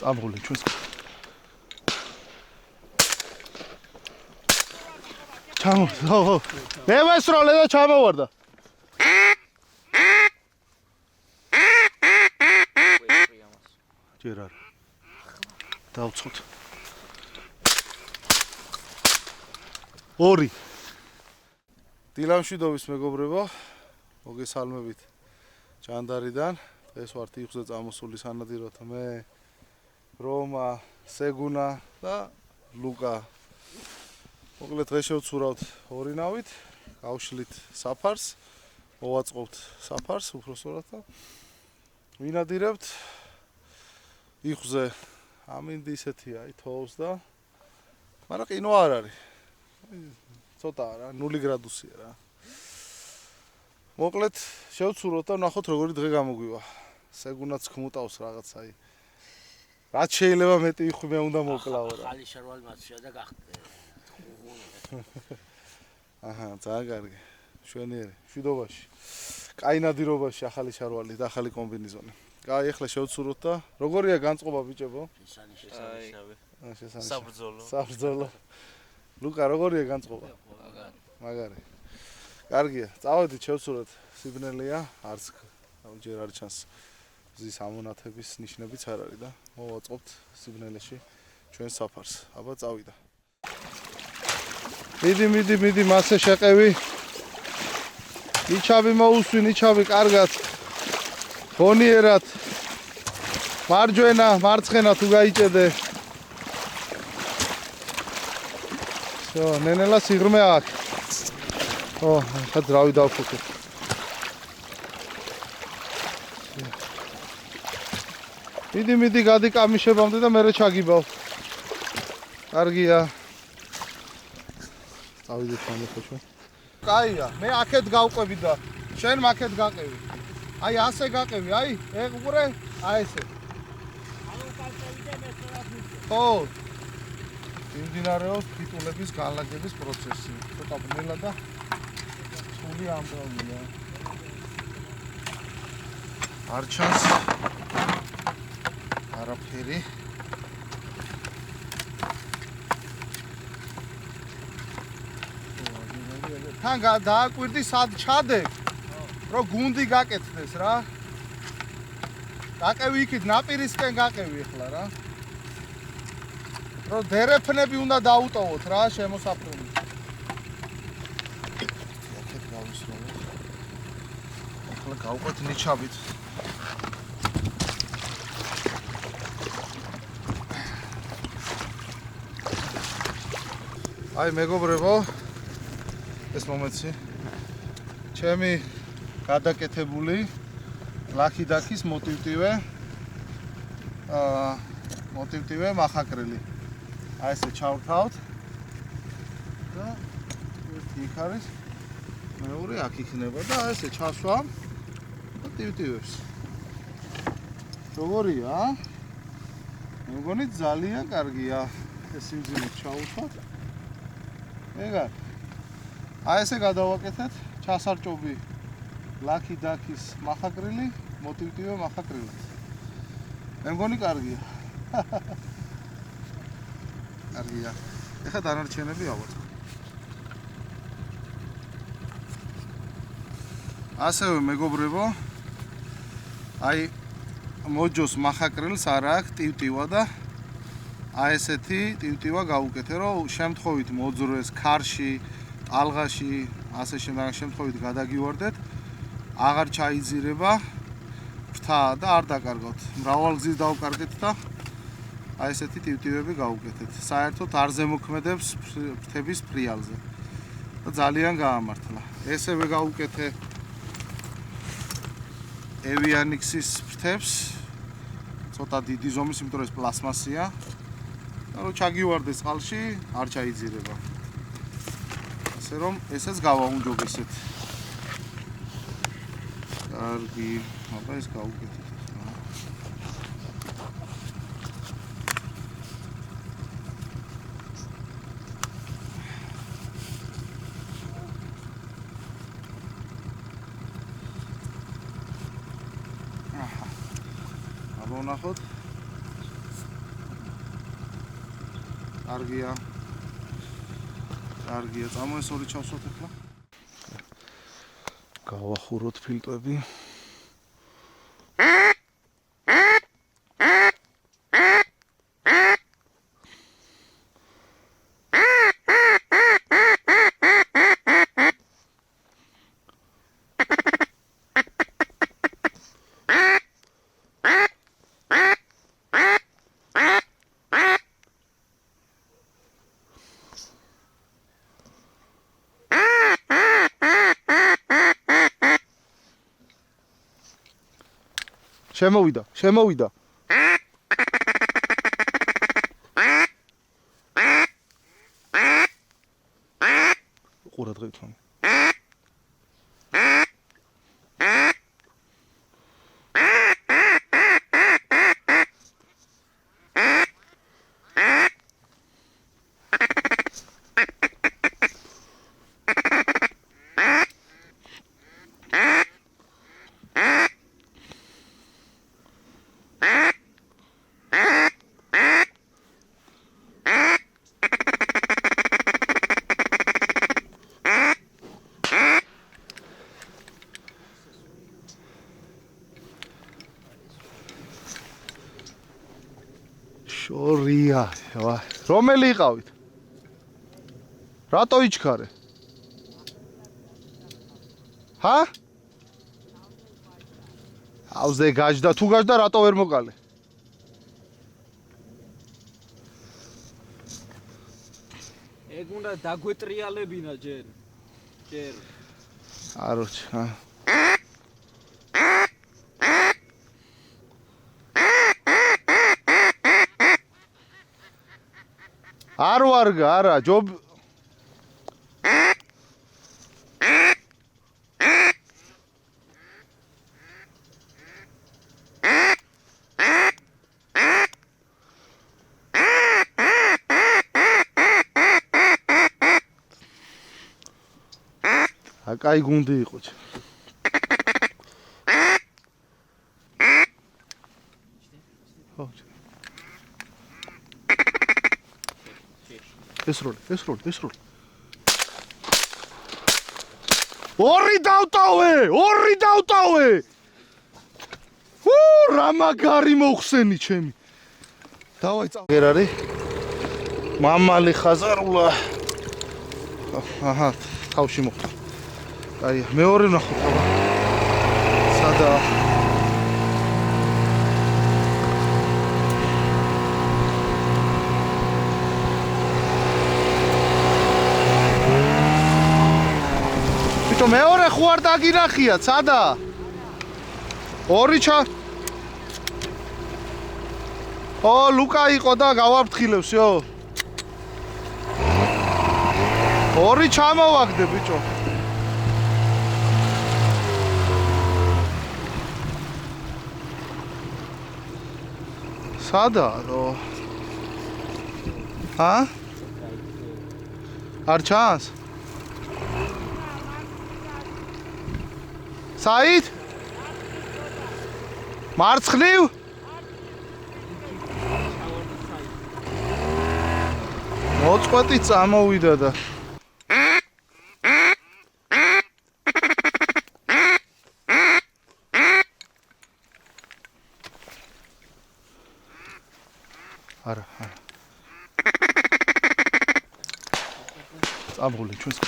წამღული ჩვენს. ჩამო, ხო. მე ვესროლე და ჩამოვარდა. ჯერ არა. დავწოთ. 2 დილამშვიდობის მეგობრებო, მოგესალმებით ჭანდარიდან. ეს ვართ იხზე წამოსული სანადიროთ მე, რომა, სეგუნა და ლუკა. მოკლედ დღეს შევცურავთ 2 ნავით, გავშლით საფარს, მოვაწყობთ საფარს უბრალოდ და ვინადირებთ იხზე. ამინდი ისეთია, თოვს და მაგრამ ყინვა არ არის. ცოტა რა, 0 გრადუსია რა. მოკლედ შევცუროთ და ნახოთ როგორი დღე გამოგვივა. სეგუნაც ხმუტავს რაღაც აი. რაც შეიძლება მეტი იხი მე უნდა მოკლავო რა. ხალი შარვალი მაცია და გახდე. აჰა, ძალიან კარგი. შვენიერი, შვიდობაში. კაი ნადირობაში ახალი შარვალი და ახალი კომბინეზონი. კაი, ახლა შევცუროთ და როგორია განწყობა ბიჭებო? შესანიშნავი. საბრძოლო. ლუკა, როგორია განწყობა? მაგარი. კარგია, წავედით შევცუროთ. სიბნელეა, არც ჯერ არ ჩანს ზის ამონათების ნიშნებიც არ არის და მოვაწყობთ სიბნელეში ჩვენ საფარს. აბა წავიდა. მიდი, მასე შეყევი. ნიჩაბი მოუსვი, ნიჩაბი კარგად. გონიერად. მარჯვენა, მარცხენა თუ გაიჭედე. всё, ნენელა სიღრმე აქვს. ო, ხა ძრავი დავფუქე. მიდი, გადი კამიშებამდე და მერე ჩაგიბავ. კარგია. წავიდეთ მომეხოჩო. კაია, მე აქეთ გავყვები და შენ მაქეთ გაყევი. აი ასე გაყევი, აი, ეყურე, აი ესე. ხო. იმდინარეობს ფიტულების განლაგების პროცესი. ცოტა ბნელა და სული ამბავია. არ ჩანს არაფერი. თან დააკვირდი სად ჩადებ, რომ გუნდი გაკეთდეს რა. გაყევი იქით ნაპირისკენ გაყევი ახლა რა. რომ დერეფნები უნდა დაუტოვოთ რა შემოსაფრული. აქეთ გავისროლე. ახლა გავყვეთ ნიჩაბით. აი მეგობრებო, ეს მომენტი ჩემი გადაკეთებული ლაქიდაკის მოტივტივე მახაკრილი. აი ესე ჩავთავთ და ერთი იქ არის, მეორე აქ იქნება და აი ესე ჩასვა და ტივტივებს. როგორია? მე მგონი ძალიან კარგია. ეს სიმძიმით ჩაუშვათ. ეგარ. აი ესე გადავაკეთეთ ჩასარჭობი ლაქიდაკის მახაკრილი, მოტივტივე მახაკრილი. მე მგონი კარგია. კარგია. ეხლა დანარჩენები ავაწყო. ასევე მეგობრებო, აი მოჯოს მახაკრილს არ აქვს ტივტივა და აი ესეთი ტივტივა გავუკეთე, რომ შემთხვევით მოძრეს ქარში, ტალღაში, ასე შემთხვევით გადაგივარდეთ, აღარ ჩაიძირება ფრთა და არ დაკარგავთ. მრავალგზის დავკარგეთ და აი ესეთი ტივტივები გავუკეთეთ. საერთოდ არ ზემოქმედებს ფრთების ფრიალზე. და ძალიან გაამართლა. ესევე გავუკეთე Avianix-ის ფრთებს. ცოტა დიდი ზომის, იმიტომ რომ ეს პლასმასია. და რომ ჩაგივარდეს წყალში, არ ჩაიძირება. ასე რომ ესეც გავაუნჯობ ისეთ. კარგი, აბა ეს გავუკეთეთ. ვნახოთ. კარგია. კარგია, წამო ეს ორი ჩავსვათ ახლა. გავახუროთ ფილტვები. შემოვიდა. ყურადღებით მამი. შორია, რომელი იყავით? რატო იჩქარე? ჰა? ავზე გაჯდა, თუ გაჯდა რატო ვერ მოკალე? ეგ უნდა დაგვეტრიალებინა ჯერ. აროჩ, ჰა. არ ვარგა, არა, ჯობ აკაი გუნდი იყო. ხო. ეს როლი. ორი დავტავე! რა მაგარი მოხსენი ჩემი. დავაი წავ. ვერ არის? მამალი ხაზარულა. აჰა, თავში მოხდა. აი, მეორე ვნახოთ აბა. სადაა? ბიჭო, მეორე ხო არ დაგინახია, სადაა? ორი ლუკა იყო და გავაფრთხილევსო. ორი ჩამოვაგდე ბიჭო. სადაა რო? ჰა? არ ჩანს? საით? მარცხნივ? მოწყვეტი წამოვიდა და არა წამოვიდა ჩვენს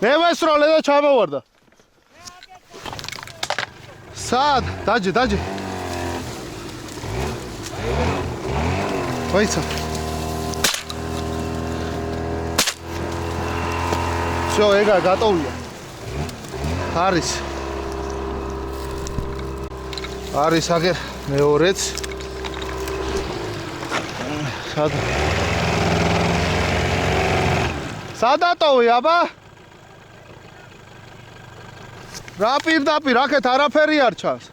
მე ვესროლე და ჩამოვარდა. სად? დაჯე. ვაიცა. всё, ეგა გატოვია. არის აგერ მეორეც. სადატოვე აბა? რა პირდაპირ აქეთ არაფერი არ ჩანს.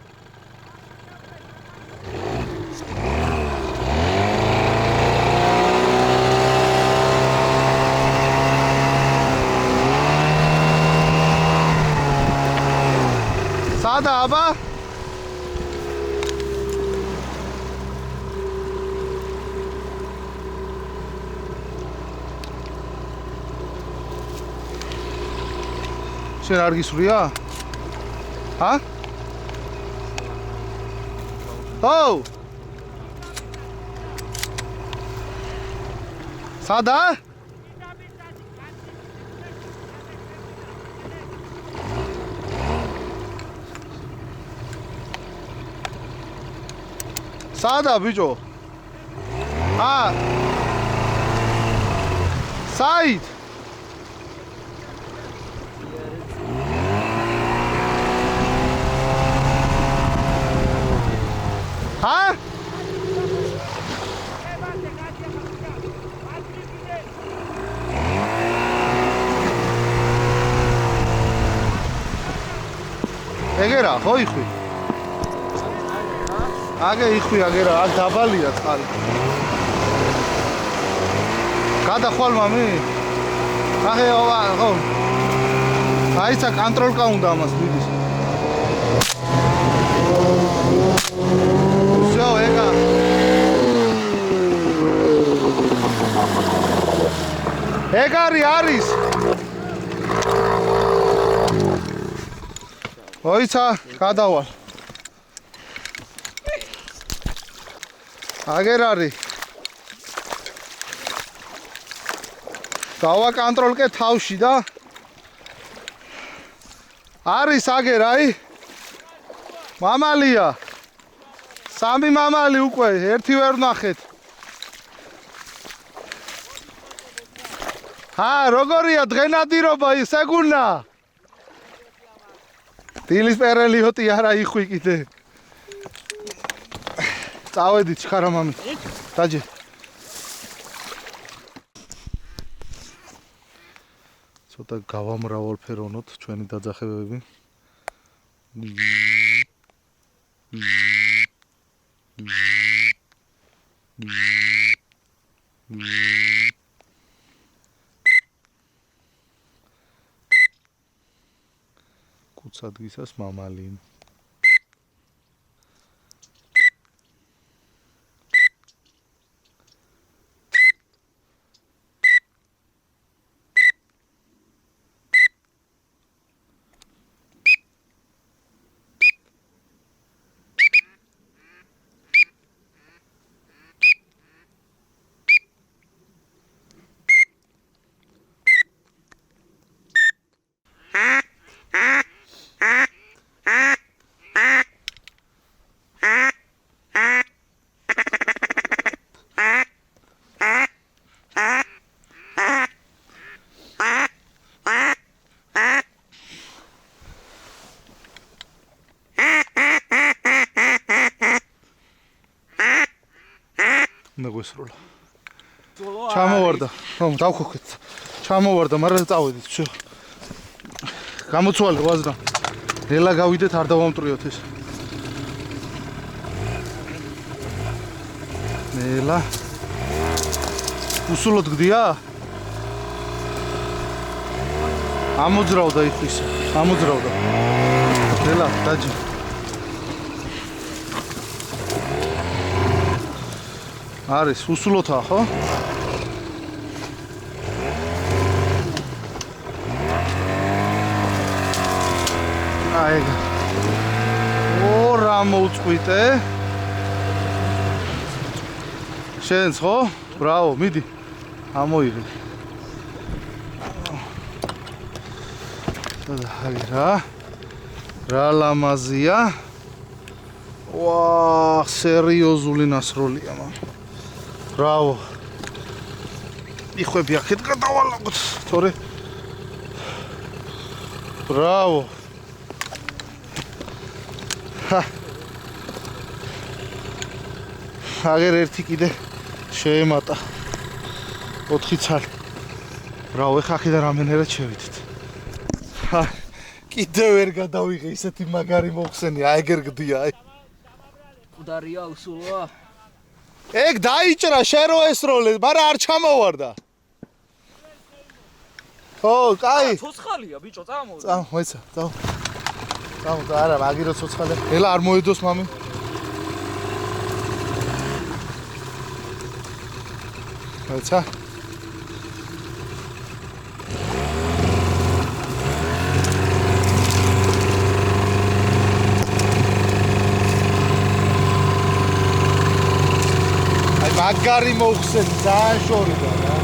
სადა აბა? ჩვენ არ გისვრია? ჰა? ო! სადა? სადა ბიჭო? საით? ეგერა, ხო იხვი? აგე იხვი, აგერა, აქ დაბალია წყალი. გადახვალ მამი? ახე, ხო. აიცა კონტროლკა უნდა ამას მიდის. всё, ეგა. ეგარი არის. ოიცა, გადავალ. აგერ არის. დავაკონტროლკე თავში და არის აგერ, აი. მამალია. სამი მამალი უკვე, ერთი ვერ ვნახეთ. როგორია დღენადირობა ისეგუნა? დილის პერელიოტი არა იხვი კიდე. წავედით ხარა მამი. დაჯე. ცოტა გავამრავალფეროვნოთ ჩვენი დაძახებები. კუცადღისას მამალი. ნაგვესროლა. ჩამოვარდა. რომ დავხოქეთ. ჩამოვარდა, მაგრამ წავედით, всё. გამოცვალე ვაზრა. ნელა გავიდეთ, არ დავამტრიოთ ეს. ნელა. უსულოდ გდია? ამოძრავდა იხვის. ამოძრავდა. ნელა, დაჯი. არის უსულოთაა, ხო? აი. რა მოუწყვიტე? შენს ხო? ბრავო, მიდი. ამოიღე. აი რა ლამაზია. ვა, სერიოზული ნასროლია, მან. Bravo. იხვები აქეთ გადავალაგოთ, თორე. Bravo. აგერ ერთი კიდე შეემატა. 4 ცალი. Bravo, ეხა აქედან რამენერად შევიდეთ. კიდე ვერ გადავიღე ისეთი მაგარი მოხსენი, აიგერ გდია, აი. მკვდარია უსულოა. ეგ დაიჭრა შენ რო ესროლე, მაგრამ არ ჩამოვარდა. ხო, კაი. ცოცხალია ბიჭო, წამოვიდა. მოიცა, წამო, არა, მაგირო ცოცხალია. ელა არ მოედოს მამი. მოიცა. მაგარი მოხსენი ძალიან შორიდან რა.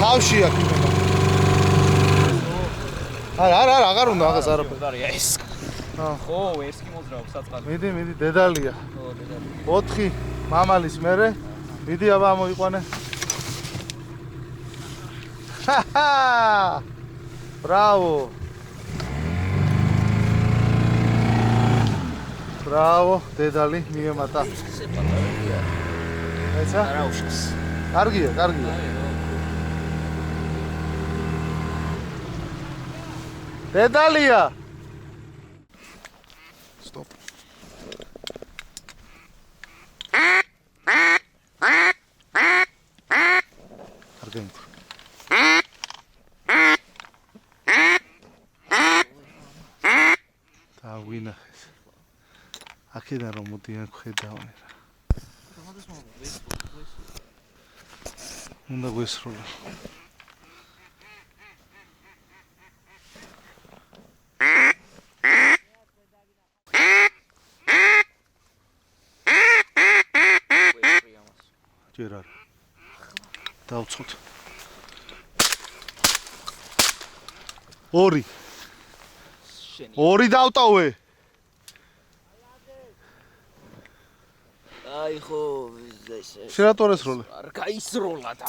თავში აქ იმენა. არა, აღარ უნდა აღას არაფერი. კუდარია ეს. ხო, ეს კი მოძრაობს საწყალი. მიდი, დედალია. ხო, დედალია. 4 მამალის მერე. მიდი აბა მოიყვანე. Bravo. Bravo, დედალი მიემატა. ეცა? არა უშავს. კარგია. დედალია. Stop. კარგია. ვინახეს. აქედან რომ მოდიან ხედავენ რა. უნდა გვესროლა. ჯერ არა. დავწოთ. 2 დავტოვე. აი ხო ეს შერატოვეს როლე. არ გაისროლა და.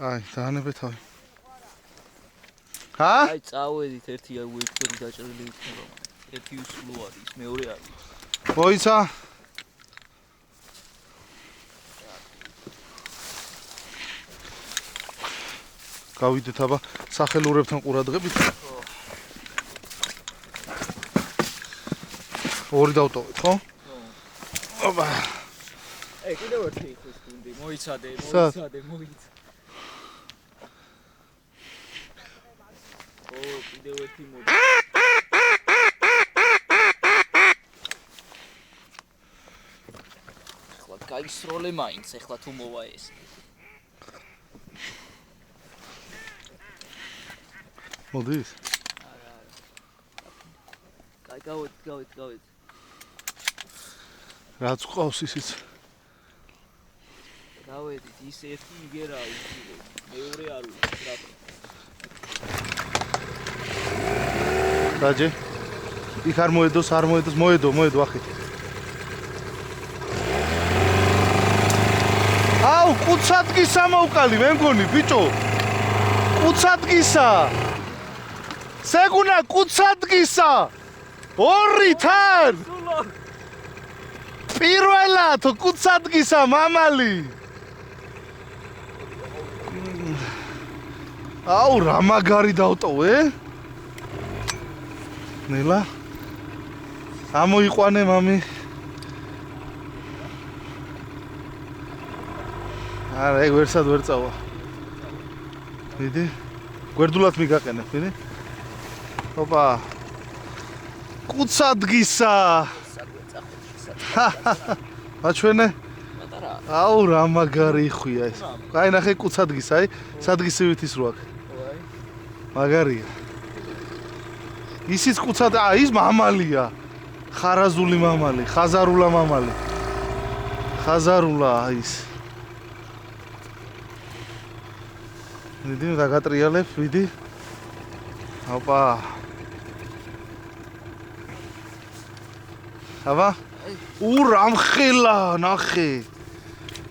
აი, დაანებე თავი. ჰა? აი წავედით ერთი ვექტორი დაჭრილი იქნება. ერთი უსულო არის, მეორე არის. მოიცა. გავიდეთ აბა სახელურებთან ყურადღებით. 2 დავტოვეთ, ხო? ოპა. აი კიდევ ერთი ხოს გუნდი, მოიცადე. ო, კიდევ ერთი მოდი. ახლა გაისროლე მაინც, ახლა თუ მოვა ეს. მოდის? არა. გავით. რაც ყავს ისიც. გავედით, ის ერთი იგერა უსულო. მეორე არ უნდა, რატო? დაჯე. იქ არ მოედოს, მოედო ახეთ. აუ, კუცადგისა მოვყალი, მე მგონი, ბიჭო. კუცადგისა. სეგუნა კუცადგისა. 2 თან. პირველად კუცადგისა მამალი. აუ, რა მაგარი დავტოვე? ნელა. ამოიყვანე მამი. არა, ეგ ვერსად ვერ წავა. მიდი. გვერდულად მიგაყენებ, მიდი. ოპა. კუცადგისა. აჩვენე. აუ, რა მაგარი ხვია ეს. აი ნახე კუცადგისა, აი, სადგისივით ის რო აქ. აი. მაგარია. ისიც კუცად, ის მამალია. ხარაზული მამალი, ხაზარულა მამალი. ხაზარულა ის. მიდი დაგატრიალებ, ვიდი. ოპა. აბა? რამხელა, ნახე.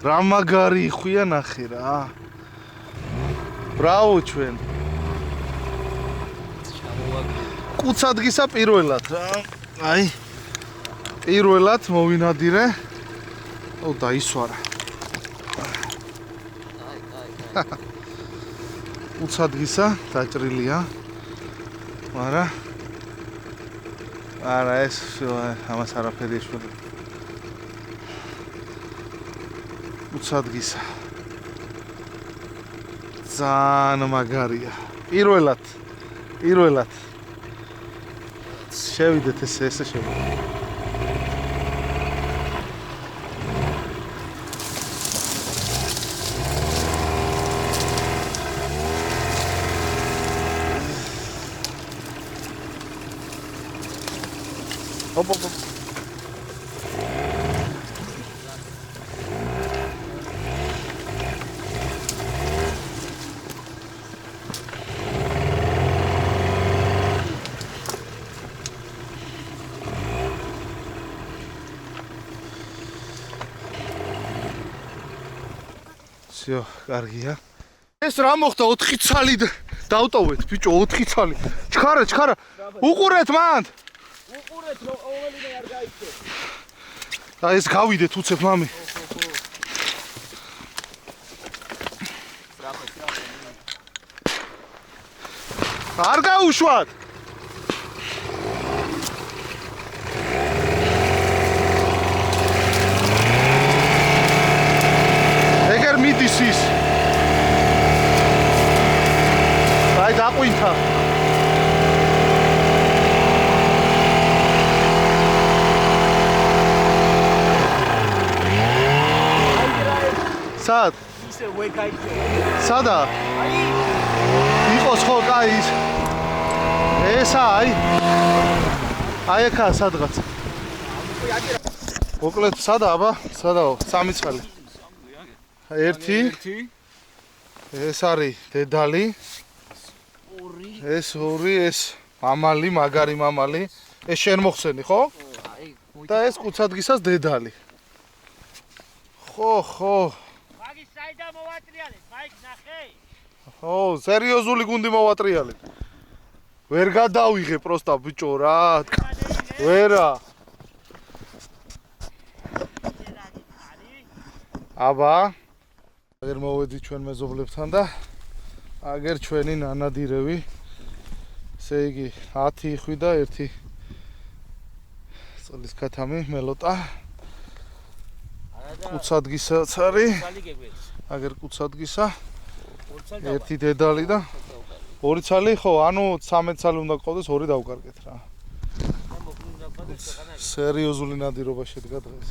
რა მაგარი ხვია ნახე რა. ბრავო ჩვენ. კუცადგისა პირველად რა. აი. პირველად მოვინადირე. ო დაისვარა. აი. კუცადგისა დაჭრილია. არა. არა ეს ამას არაფერი ეშველა. კუცადგისა. ძალიან მაგარია. პირველად. შევიდეთ ესე შევიდეთ. всё, კარგია. ეს რა მოხდა 4 ცალი დავტოვეთ ბიჭო 4 ცალი. ჩქარა. უყურეთ მანდ. უყურეთ რომ ოველინე არ გაიქცე. და ეს გავიდეთ უცებ მამი. არ გაუშვათ. ეგერ მიდის ის. აი დაყვინთა. სად? ისე ვეკაიჭე. სადა? იყოს ხო კაი ის. ესა აი აქა სადღაც. მოკლედ სადა აბა? სადაო? 3 ცალი. 1 ეს არის დედალი. 2 ეს 2 ეს მამალი, მაგარი მამალი. ეს შენ მოხსენი ხო? აი და ეს კუცადგისას დედალი. ხო. მაგის საიდან მოვატრიალეთ? მაიქ ნახე. ო, სერიოზული გუნდი მოვატრიალეთ. ვერ გადავიღე პროსტა ბიჭო რა. ვერა. აბა. აგერ მოვედი ჩვენ მეზობლებთან და აგერ ჩვენი ნანადირევი. ესე იგი 10 იხვი და 1 წლის ქათამი მელოტა. კუცადგისაც არის. აგერ კუცადგისა. 1 დედალი და 2 ცალი ხო, ანუ 13 ცალი უნდა გყავდეს, 2 დავკარგეთ რა. სერიოზული ნადირობა შედგა დღეს.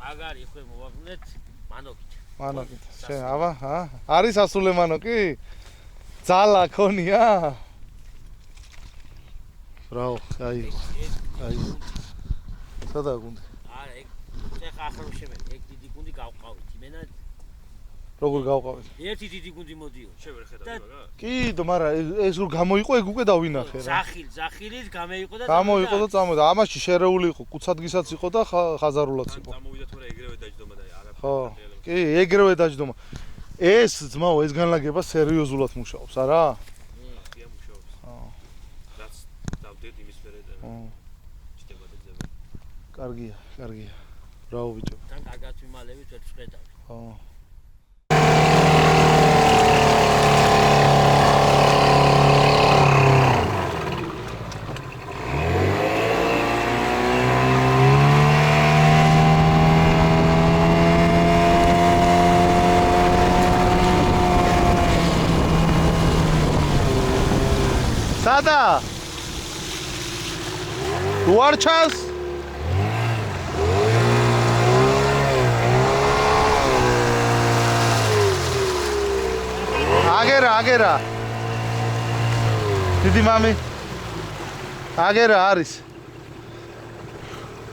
მაგარი ხო მოვაგნეთ მანოკით. მანოკით. შენ აბა, არის ასულე მანოკი? ძალა ქონია? ბრავო, აი. სადა გუნდი? არა, ეგ ხა ახლა შემენ, ეგ დიდი გუნდი გავყავით. იმენა როგორ გავყავით? ერთი დიდი გუნდი მოდიო. შევერ ხედავ მაგა? კიდო, მაგრამ ეს რო გამოიყო, ეგ უკვე დავინახე რა. ზახილით გამოიყო და გამოიყო და წამოდა. ამაში შერეული იყო, კუცადგისაც იყო და ხაზარულაც იყო. წამოვიდა თორე ეგრევე დაჯდომა და არა. ხო, კი, ეგრევე დაჯდომა. ეს ძმაო, ეს განლაგება სერიოზულად მუშაობს, არა? კი, მუშაობს. რაც დავდეთ იმის მერე და ჩდება და ძება. კარგია. ბრავო ბიჭო. თან კარგად ვიმალებით ვერ წხედავ. ხო. სადა? თუ არ ჩანს? აგერა. დიდი მამი. აგერა არის.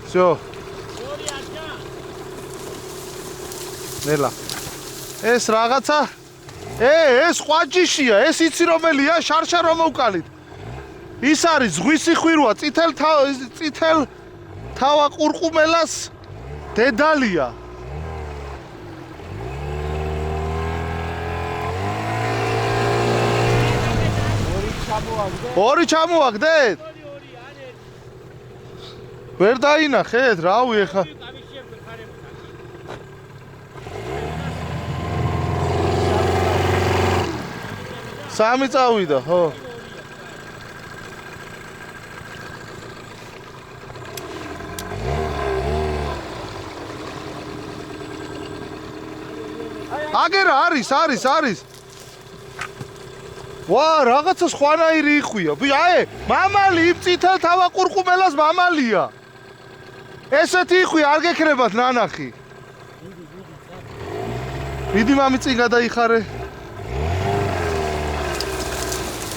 всё. ნელა. ეს რაღაცა? ეს ყვაჯიშია, ეს იცი რომელია? შარშა რომ მოვკალით. ის არის ზღვისი ხვირვა, წითელ თავა ყურყუმელას დედალია. ორი ჩამოაგდეთ? ვერ დაინახეთ, რავი ეხა. სამი წავიდა, ხო? აგერა არის. ვა, რაღაცა სხვანაირი იხვია. აი, მამალი იმ წითელ თავა ყურყუმელას მამალია. ესეთი იხვი არ გექნებათ ნანახი. დიდი მამი წინ გადაიხარე.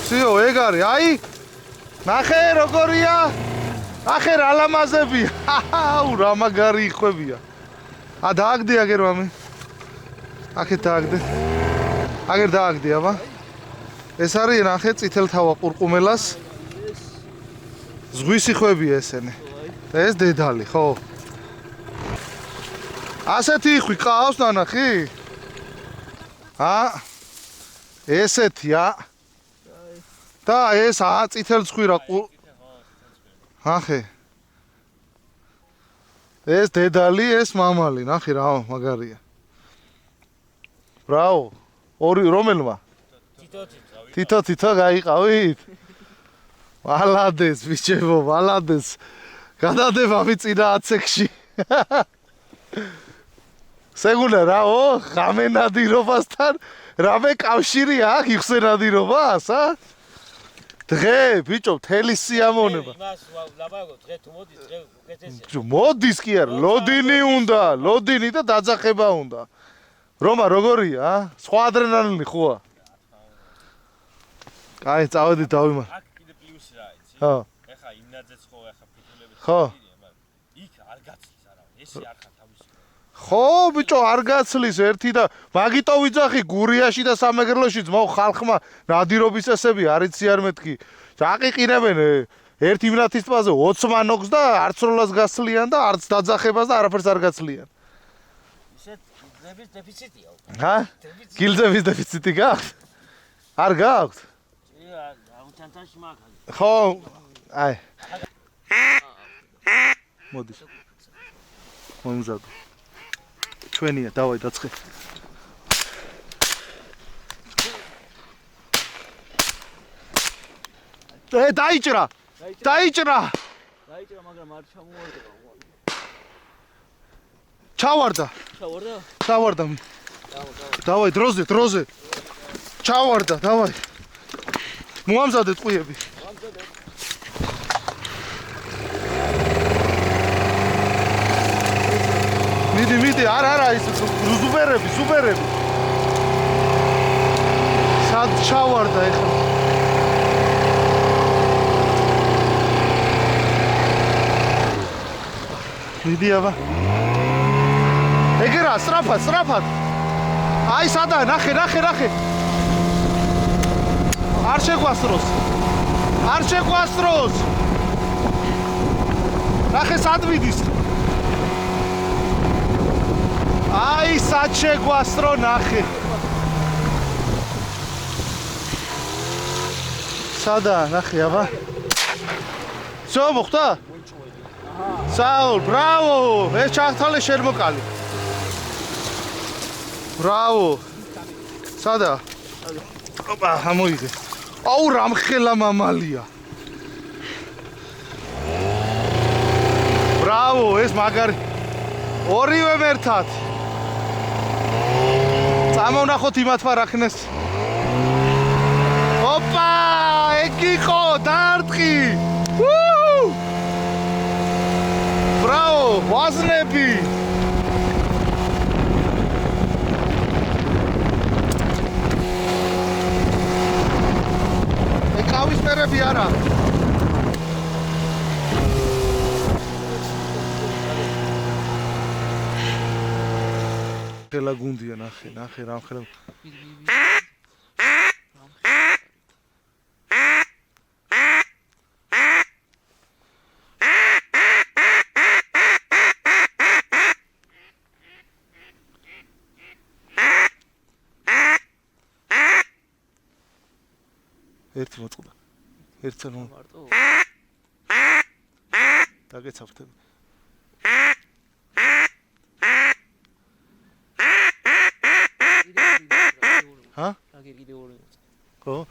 всё, ეგ არის. აი, ნახე როგორია? ნახე რა ლამაზებია. აუ, რა მაგარი იხვებია. დააგდე აგერ მამი. აქეთ დააგდე. აგერ დააგდე, აბა. ეს არის ნახე წითელ თავა ყურყუმელას ზღვისი ხვებია ესენი. და ეს დედალი, ხო? ასეთი იხვი ყავს ნანახი? ესეთია. და ეს წითელ ცხვირა ახე. ეს დედალი, ეს მამალი, ნახე რა მაგარია. ბრავო. ორი რომელმა? თითო გაიყავით? ვალადეს ბიჭებო, ვალადეს. გადადება მიწინა 10 სექში. სეგულა რაო, ხამე ნადირობასთან რამე კავშირი აქვს იხსე ნადირობას, დღე, ბიჭო, მთელი სიამონება. იმას ლაბაგო, დღე თუ მოდის, დღე უკეთესია. მოდის კი არა, ლოდინი უნდა, ლოდინი და დაძახება უნდა. რომა როგორია, სხვა ადრენალინი ხოა? კაი, წავედი დავიმარ. აქ კიდე პლუსი რა იცი? ხო. ეხა იმნაძეც ხო, ეხა ფიქრობთ. ხო. იქ არ გაცლის არავინ, ესე არ ხარ თავისი. ხო, ბიჭო, არ გაცლის ერთი და მაგიტო ვიძახი გურიაში და სამეგრელოშიც მო ხალხმა ნადირობის წესები არ იცი არ მეთქი. აყიყინებენ ერთ იმნათის ტბაზე 20 მანოქს და არც როლას გაცლიან და არც დაძახებას და არაფერს არ გაცლიან. ისეთ გილზების დეფიციტია. გილზების დეფიციტი გაქვს? არ გაქვს? აუჩანთაში მაგალ. ხო, აი. მოდი. მომზადო. ჩვენია, დავაი დაცხე. დაიჭრა. დაიჭრა, მაგრამ არ ჩამოვარდება. ჩავარდა. ჩავარდა. დავაი დროზე. ჩავარდა, დავაი. მოამზადე ტყუიები. მიდი, არა, ის სუპერები. სად ჩავარდა ეხლა? მიდი აბა. ეგერა, სწრაფად. აი სადა, ნახე. არ შეგვასწროს. ნახე სად მიდის. აი სად შეგვასწრო ნახე. სადა, ნახე აბა. всё მოხდა? საულ, ბრავო! ეს ჩახთალე შენ მოკალი. ბრავო! სადა? ოპა, ამოიღე. აუ რამხელა მამალია. ბრავო, ეს მაგარი. ორივე ერთად. წამოვნახოთ იმათმა რახნეს. ოპა, ეგ იყო, დაარტყი. ბრავო, ვაზნები. კავისტერები არა. ხელა გუნდია ნახე რამ ხელა. ერთი მოწყდა. ერთს არ მარტო. დაგეცავთები. აგერ კიდე ორი. ხო?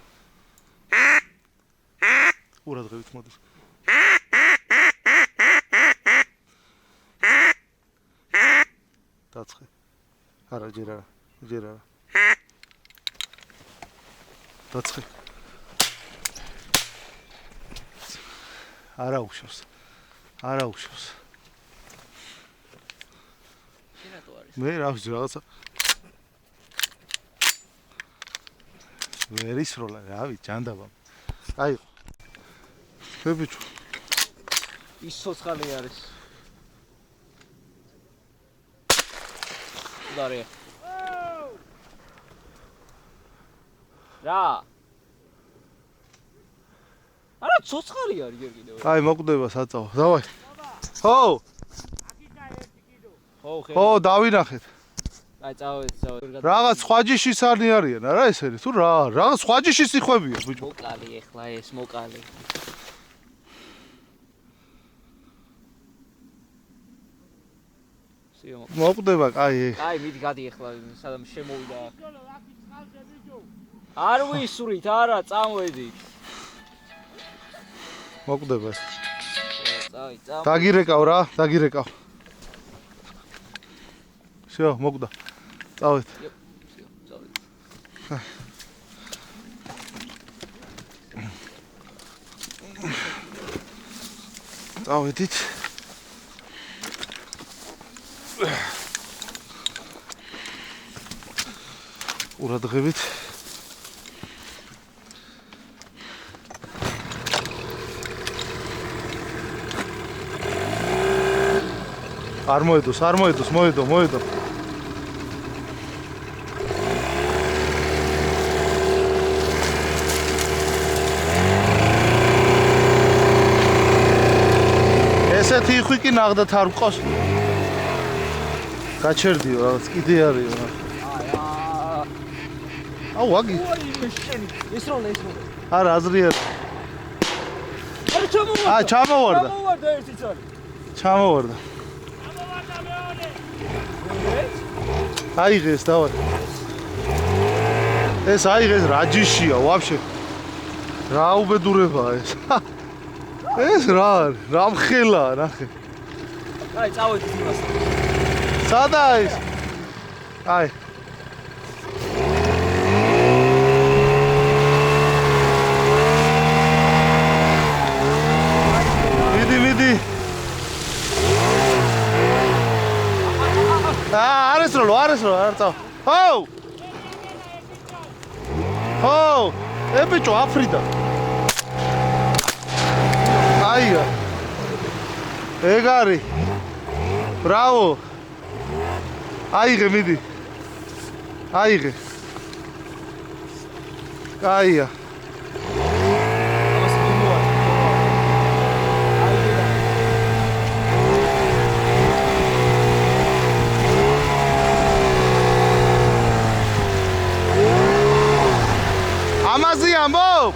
ყურადღებით მოდის. დაცხე. არა, ჯერ არა. დაცხე. არა უშავს. შენატო არის. მე რა ვიცი რაღაცა ვერ ისროლა, რა ვიცი, ჯანდაბა. აი. ბებიჩო. ის სოცხალი არის. დარია. რა? არა, სოცხალი არის ჯერ კიდევ. აი, მოკვდება საწავა. დავაი. ხო. ხო, ხო, დავინახეთ. აი, წავედი. რაღაც სხვა ჯიშისანი არიან, არა ესენი? თუ რა, რაღაც სხვა ჯიშის იხვებია, ბიჭო. მოკალი ეხლა ეს მოკალი. სიო. მოკვდება, კაი. აი, მიდი გადი ეხლა, სადამ შემოვიდა. არ ვისვრით, არა, წამოედი. მოკვდება. წავი, წავი. დაგირეკავ რა, დაგირეკავ. всё, მოკვდა. წავით. სიო, წავედი. წავედით. ურადღებით. არ მოედოს, მოედო. ესეთი იხვი კი ნაღდათ არ ვყავს. გაჩერდიო რაღაც კიდე არისო. აუ, აგი. ეს რო. არა, აზრი არ. არა, ჩამოვარდა. ჩამოვარდა. ჩამოვარდა ერთი წარი. ჩამოვარდა. აიღეს დავარ. ეს აიღეს რაჯიშია, ვაფშე. რა უბედურებაა ეს. ეს რა მხელაა, ნახე. აი, წავედი იმას. სადა ის? აი. მიდი. არესროლო, არ წავ. ჰოუ! ბიჭო, აფრიდა. აია. ეგ არის. ბრავო. აიღე, მიდი. აიღე. კაია. ამაზე ამბობ?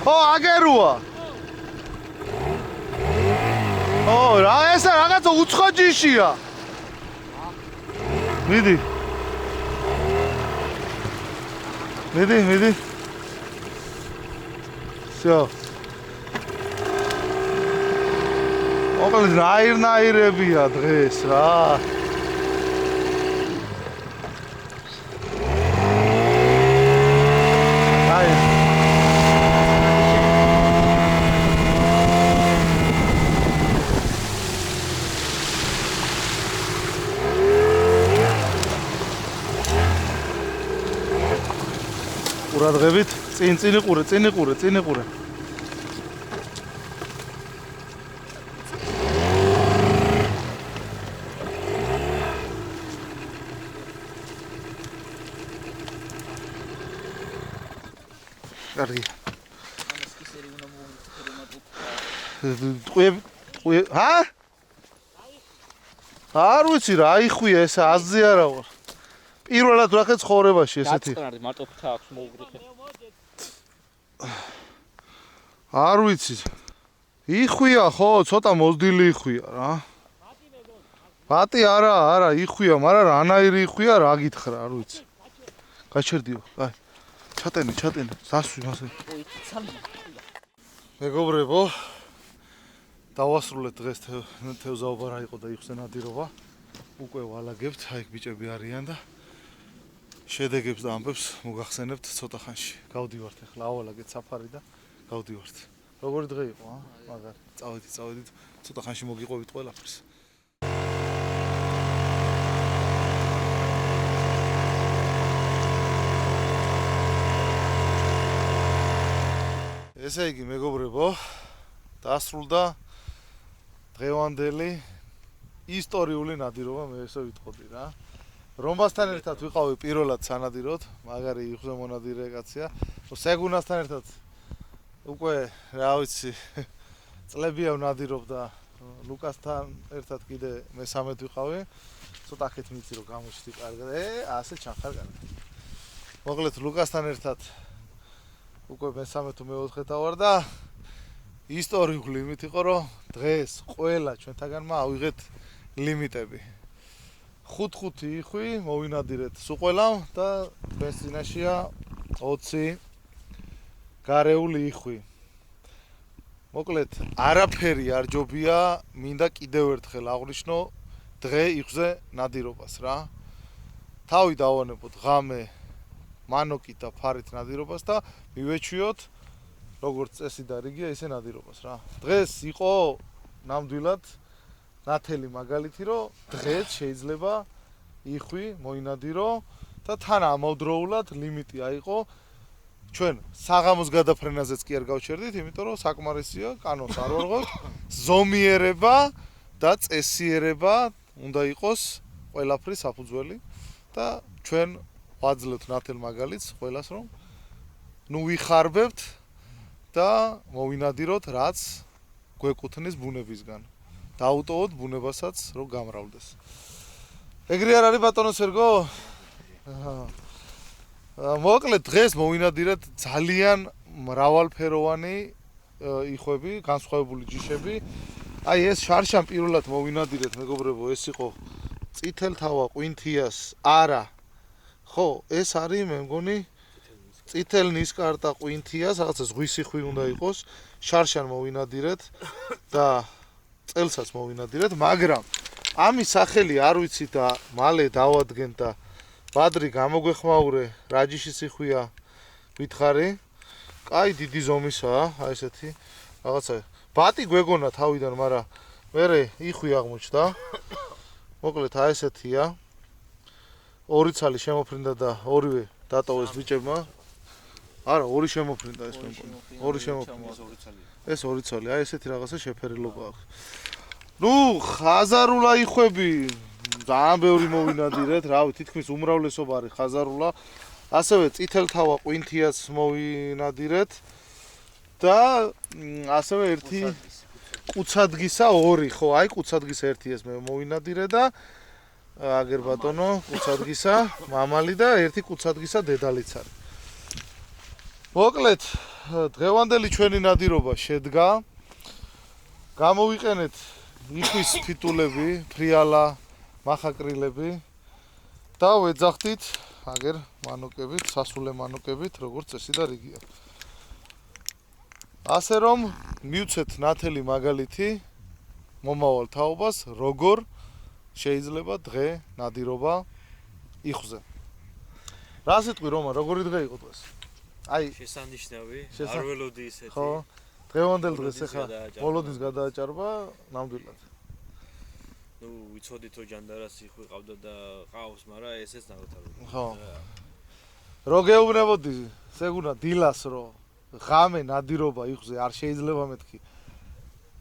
ო, აგერუა. ო, რა ესა რაღაცა უცხო ჯიშია. მიდი. всё. ოღონდ ნაირნაირებია დღეს რა. ურადღებით წინ იყურე. კარგი. ყუე, ჰა? არ ვიცი რა აიხვია ეს აზზე არა ვარ. პირველად ვახე ცხოვრებაში ესეთი. გაწყნარდი მარტო ფთა აქვს მოუგრიხე. არ ვიცი. იხვია ხო, ცოტა მოზდილი იხვია რა. ბატი არა, იხვია, მაგრამ რანაირი იხვია რა გითხრა, არ ვიცი. გაჩერდიო, აი. ჩატენე, დასვი მასე. მეგობრებო, დავასრულეთ დღეს თევზაობა რა იყო და იხსნა ნადირობა. უკვე ვალაგებთ, აი ბიჭები არიან და შედეგებს და ამბებს მოგახსენებთ ცოტა ხანში. გავდივართ ახლა, ავალაგეთ საფარი და გავდივართ. როგორი დღე იყო, მაგარი. წავედით, ცოტა ხანში მოგიყვებით ყველაფერს. ესე იგი, მეგობრებო, დასრულდა დღევანდელი ისტორიული ნადირობა, მე ესე ვიტყოდი რა. რომბასთან ერთად ვიყავი პირველად სანადიროდ, მაგარი იხზე მონადირე კაცია. სეგუნასთან ერთად უკვე, რა ვიცი, წლებია ვნადირობ და ლუკასთან ერთად კიდე მე-13 ვიყავი. ცოტა ხეთ მიცი რომ გამოჩდი კარგად. ასე ჩახარ კარგად. მოკლედ ლუკასთან ერთად უკვე მე-13 თუ მე-4 ვარ და ისტორიული იმით იყო რომ დღეს ყველა ჩვენთაგანმა ავიღეთ ლიმიტები. 5-5 იხვი მოვინადირეთ სულ ყველამ და თქვენს წინაშეა 20 გარეული იხვი. მოკლედ არაფერი არ ჯობია, მინდა კიდევ ერთხელ აღვნიშნო დღე იხვზე ნადირობას რა. თავი დავანებოთ ღამე მანოკით და ფარით ნადირობას და მივეჩვიოთ როგორც წესი და რიგია ისე ნადირობას რა. დღეს იყო ნამდვილად ნათელი მაგალითი რომ დღეს შეიძლება იხვი მოინადირო და თან ამავდროულად ლიმიტი აიყო. ჩვენ საღამოს გადაფრენაზეც კი არ გავჩერდით, იმიტომ რომ საკმარისია კანონს არ ვარღვევთ. ზომიერება და წესიერება უნდა იყოს ყველაფრის საფუძველი და ჩვენ ვაძლევთ ნათელ მაგალითს ყველას რომ ნუ ვიხარბებთ და მოვინადიროთ რაც გვეკუთვნის ბუნებისგან. დაუტოვოთ ბუნებასაც რომ გამრავლდეს. ეგრე არ არის ბატონო სერგო? მოკლედ დღეს მოვინადირეთ ძალიან მრავალფეროვანი იხვები, განსხვავებული ჯიშები. აი ეს შარშან პირველად მოვინადირეთ მეგობრებო, ეს იყო წითელთავა ყვინთიას არა. ხო, ეს არის მე მგონი წითელ ნისკარტა ყვინთიას, რაღაცა ზღვის იხვი უნდა იყოს. შარშან მოვინადირეთ და წელსაც მოვინადირეთ, მაგრამ ამის სახელი არ ვიცი და მალე დავადგენ და ბადრი გამოგვეხმაურე, რა ჯიშის იხვია გითხარი. კაი დიდი ზომისაა, აი ესეთი რაღაცა. ბატი გვეგონა თავიდან, მაგრამ მერე იხვი აღმოჩნდა. მოკლედ აი ესეთია. ორი ცალი შემოფრინდა და ორივე დატოვეს ბიჭებმა. არა, ორი შემოფრინდა ეს მე მგონი. ორი შემოფრინდა. ეს ორი ცალი, აი ესეთი რაღაცა შეფერილობა აქვს. ნუ ხაზარულა იხვები ძალიან ბევრი მოვინადირეთ, რავი, თითქმის უმრავლესობა არის ხაზარულა. ასევე წითელთავა ყვინთიას მოვინადირეთ და ასევე ერთი კუცადგისა ორი, ხო, აი კუცადგისა ერთი ეს მე მოვინადირე და აგერ ბატონო, კუცადგისა მამალი და ერთი კუცადგისა დედალიც არის. მოკლედ, დღევანდელი ჩვენი ნადირობა შედგა. გამოვიყენეთ იხვის ფიტულები, ფრიალა, მახაკრილები და ვეძახდით აგერ მანოკებით, სასულე მანოკებით, როგორც წესი და რიგია. ასე რომ მივცეთ ნათელი მაგალითი მომავალ თაობას, როგორ შეიძლება დღე ნადირობა იხვზე. რა სიტყვი რომა, როგორი დღე იყო დღეს? აი შესანიშნავი, არ ველოდი ისეთი. ხო, დღევანდელ დღეს ახლა ბოლოდის გადააჭარბა ნამდვილად. ნუ ვიცოდით რომ ჯანდარას იხვი ყავდა და ყავს, მაგრამ ესეც ნაოთავია. ხო. რო გეუბნებოდი, სეგუნა დილას რომ ღამე ნადირობა იხვზე არ შეიძლება მეთქი.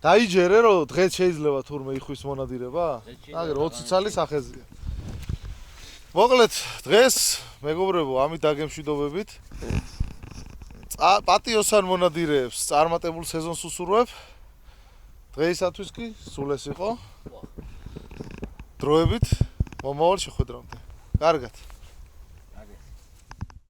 დაიჯერე რომ დღეს შეიძლება თურმე იყვის მონადირება? აგერ 20 წელი სახეზია. მოკლედ დღეს მეგობრებო ამით დაგემშვიდობებით. პატიოსან მონადირეებს წარმატებულ სეზონს უსურვებ. დღეისათვის კი სულ ეს იყო. დროებით მომავალ შეხვედრამდე. კარგად.